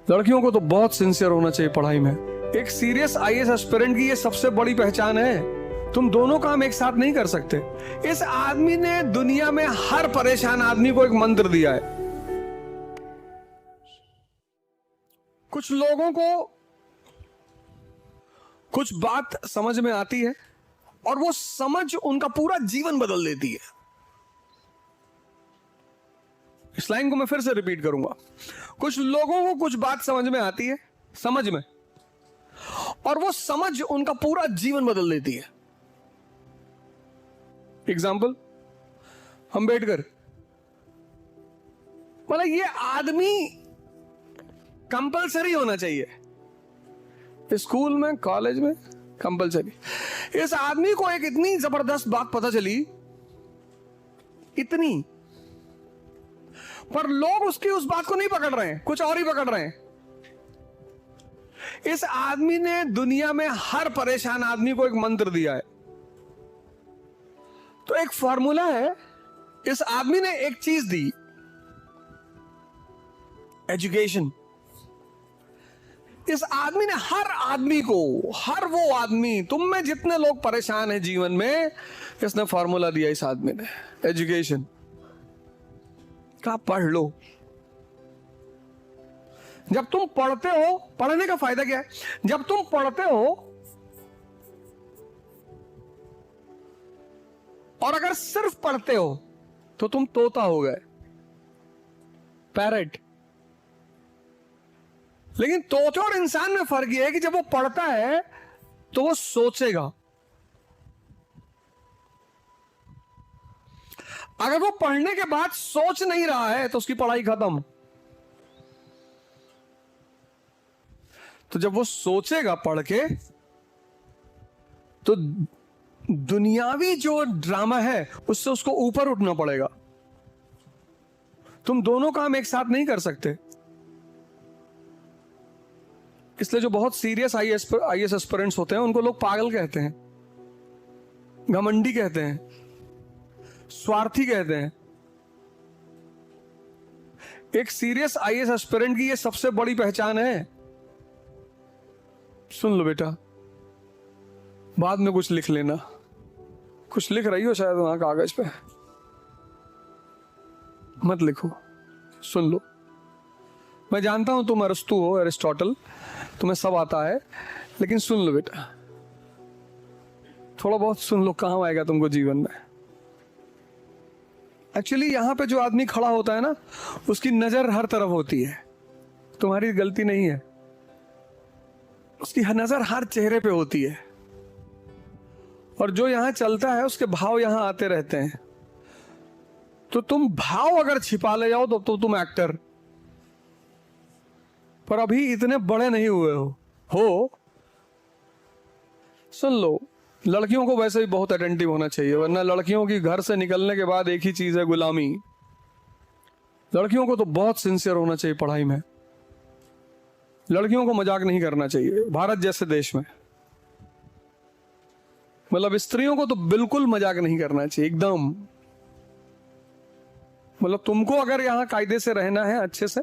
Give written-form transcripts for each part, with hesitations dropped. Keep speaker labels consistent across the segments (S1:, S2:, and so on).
S1: लड़कियों को तो बहुत सिंसियर होना चाहिए पढ़ाई में। एक सीरियस आईएएस एस्पिरेंट की ये सबसे बड़ी पहचान है, तुम दोनों काम एक साथ नहीं कर सकते। इस आदमी ने दुनिया में हर परेशान आदमी को एक मंत्र दिया है। कुछ लोगों को कुछ बात समझ में आती है और वो समझ उनका पूरा जीवन बदल देती है। इस लाइन को मैं फिर से रिपीट करूंगा। कुछ लोगों को कुछ बात समझ में आती है, समझ में, और वो समझ उनका पूरा जीवन बदल देती है। एग्जाम्पल, अंबेडकर, मतलब ये आदमी कंपलसरी होना चाहिए स्कूल में, कॉलेज में, कंपलसरी। इस आदमी को एक इतनी जबरदस्त बात पता चली, इतनी, पर लोग उसकी उस बात को नहीं पकड़ रहे हैं, कुछ और ही पकड़ रहे हैं। इस आदमी ने दुनिया में हर परेशान आदमी को एक मंत्र दिया है। तो एक फॉर्मूला है, इस आदमी ने एक चीज दी, एजुकेशन। इस आदमी ने हर आदमी को, हर वो आदमी, तुम में जितने लोग परेशान हैं जीवन में, इसने फॉर्मूला दिया इस आदमी ने, एजुकेशन का। पढ़ लो। जब तुम पढ़ते हो, पढ़ने का फायदा क्या है? जब तुम पढ़ते हो और अगर सिर्फ पढ़ते हो तो तुम तोता हो गए, पैरेट। लेकिन तोते और इंसान में फर्क यह है कि जब वो पढ़ता है तो वो सोचेगा। अगर वो पढ़ने के बाद सोच नहीं रहा है तो उसकी पढ़ाई खत्म। तो जब वो सोचेगा पढ़ के, तो दुनियावी जो ड्रामा है उससे उसको ऊपर उठना पड़ेगा। तुम दोनों काम एक साथ नहीं कर सकते। इसलिए जो बहुत सीरियस आईएएस एस्पिरेंट्स होते हैं उनको लोग पागल कहते हैं, घमंडी कहते हैं, स्वार्थी कहते हैं। एक सीरियस आईएएस एस्पिरेंट की ये सबसे बड़ी पहचान है। सुन लो बेटा, बाद में कुछ लिख लेना। कुछ लिख रही हो शायद वहां कागज पे, मत लिखो, सुन लो। मैं जानता हूं तुम अरस्तु हो, अरिस्टोटल, तुम्हें सब आता है, लेकिन सुन लो बेटा, थोड़ा बहुत सुन लो, काम आएगा तुमको जीवन में। एक्चुअली यहां पे जो आदमी खड़ा होता है ना, उसकी नजर हर तरफ होती है, तुम्हारी गलती नहीं है। उसकी नजर हर चेहरे पे होती है, और जो यहां चलता है उसके भाव यहां आते रहते हैं। तो तुम भाव अगर छिपा ले जाओ तो तुम एक्टर, पर अभी इतने बड़े नहीं हुए हो। सुन लो, लड़कियों को वैसे ही बहुत अटेंटिव होना चाहिए, वरना लड़कियों की घर से निकलने के बाद एक ही चीज है, गुलामी। लड़कियों को तो बहुत सिंसियर होना चाहिए पढ़ाई में। लड़कियों को मजाक नहीं करना चाहिए भारत जैसे देश में। मतलब स्त्रियों को तो बिल्कुल मजाक नहीं करना चाहिए, एकदम। मतलब तुमको अगर यहां कायदे से रहना है अच्छे से,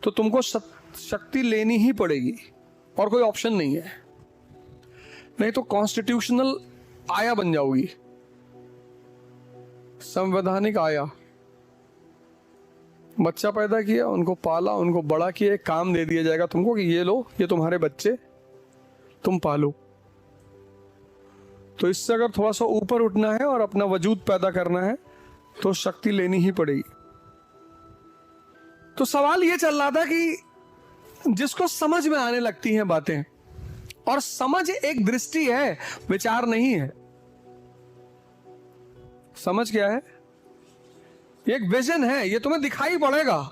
S1: तो तुमको शक्ति लेनी ही पड़ेगी, और कोई ऑप्शन नहीं है। नहीं तो कॉन्स्टिट्यूशनल आया बन जाओगी, संवैधानिक आया। बच्चा पैदा किया, उनको पाला, उनको बड़ा किया, एक काम दे दिया जाएगा तुमको कि ये लो, ये तुम्हारे बच्चे, तुम पालो। तो इससे अगर थोड़ा सा ऊपर उठना है और अपना वजूद पैदा करना है तो शक्ति लेनी ही पड़ेगी। तो सवाल ये चल रहा था कि जिसको समझ में आने लगती हैं बातें, और समझ एक दृष्टि है, विचार नहीं है। समझ क्या है? एक विजन है, ये तुम्हें दिखाई पड़ेगा।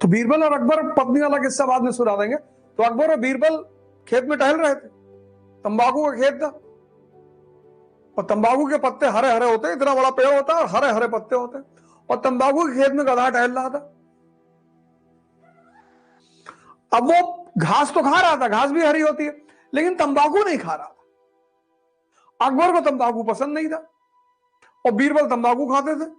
S1: तो बीरबल और अकबर पत्नी वाला किस्सा बाद में सुना देंगे। तो अकबर और बीरबल खेत में टहल रहे थे, तंबाकू का खेत था, और तंबाकू के पत्ते हरे हरे होते हैं, इतना बड़ा पेड़ होता है और हरे हरे पत्ते होते हैं। और तंबाकू के खेत में गधा टहल रहा था। अब वो घास तो खा रहा था, घास भी हरी होती है, लेकिन तंबाकू नहीं खा रहा था। अकबर को तंबाकू पसंद नहीं था और बीरबल तंबाकू खाते थे।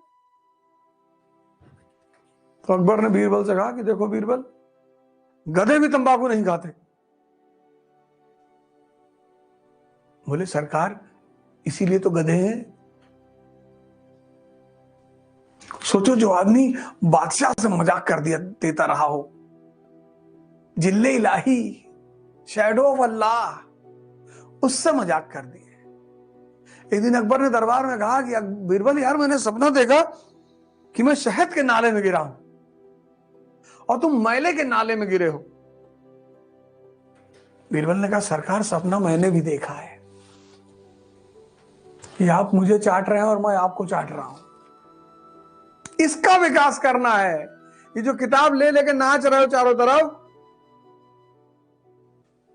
S1: तो अकबर ने बीरबल से कहा कि देखो बीरबल, गधे भी तंबाकू नहीं खाते। बोले सरकार, इसीलिए तो गधे हैं। सोचो, जो आदमी बादशाह से मजाक कर दिया देता रहा हो, जिल्ले इलाही, शैडो ऑफ अल्लाह, उससे मजाक कर दिए। एक दिन अकबर ने दरबार में कहा कि बीरबल यार, मैंने सपना देखा कि मैं शहद के नाले में गिरा हूं और तुम मैले के नाले में गिरे हो। बीरबल ने कहा सरकार, सपना मैंने भी देखा है कि आप मुझे चाट रहे हैं और मैं आपको चाट रहा हूं। इसका विकास करना है। ये जो किताब ले लेके नाच रहे हो चारों तरफ,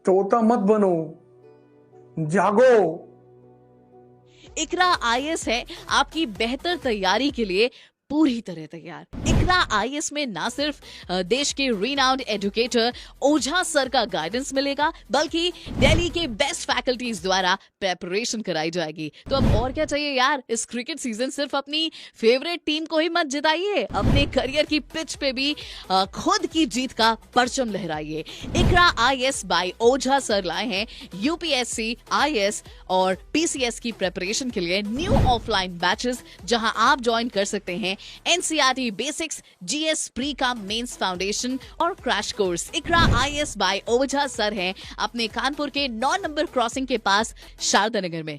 S1: तोता मत बनो, जागो।
S2: इकरा आईएएस है आपकी बेहतर तैयारी के लिए पूरी तरह तैयार। इकरा आईएएस में ना सिर्फ देश के रिनाउंड एजुकेटर ओझा सर का गाइडेंस मिलेगा, बल्कि दिल्ली के बेस्ट फैकल्टीज द्वारा प्रेपरेशन कराई जाएगी। तो अब और क्या चाहिए यार। इस क्रिकेट सीजन सिर्फ अपनी फेवरेट टीम को ही मत जिताइए, अपने करियर की पिच पे भी खुद की जीत का परचम लहराइए। इकरा आईएएस बाय ओझा सर लाए हैं यूपीएससी, आईएएस और पीसीएस की प्रेपरेशन के लिए न्यू ऑफलाइन बैचेस, जहां आप ज्वाइन कर सकते हैं एनसीईआरटी बेसिक्स, जीएस प्री का मेंस फाउंडेशन और क्रैश कोर्स। इकरा आईएएस बाय ओझा सर हैं अपने कानपुर के 9 नंबर क्रॉसिंग के पास शारदा नगर में।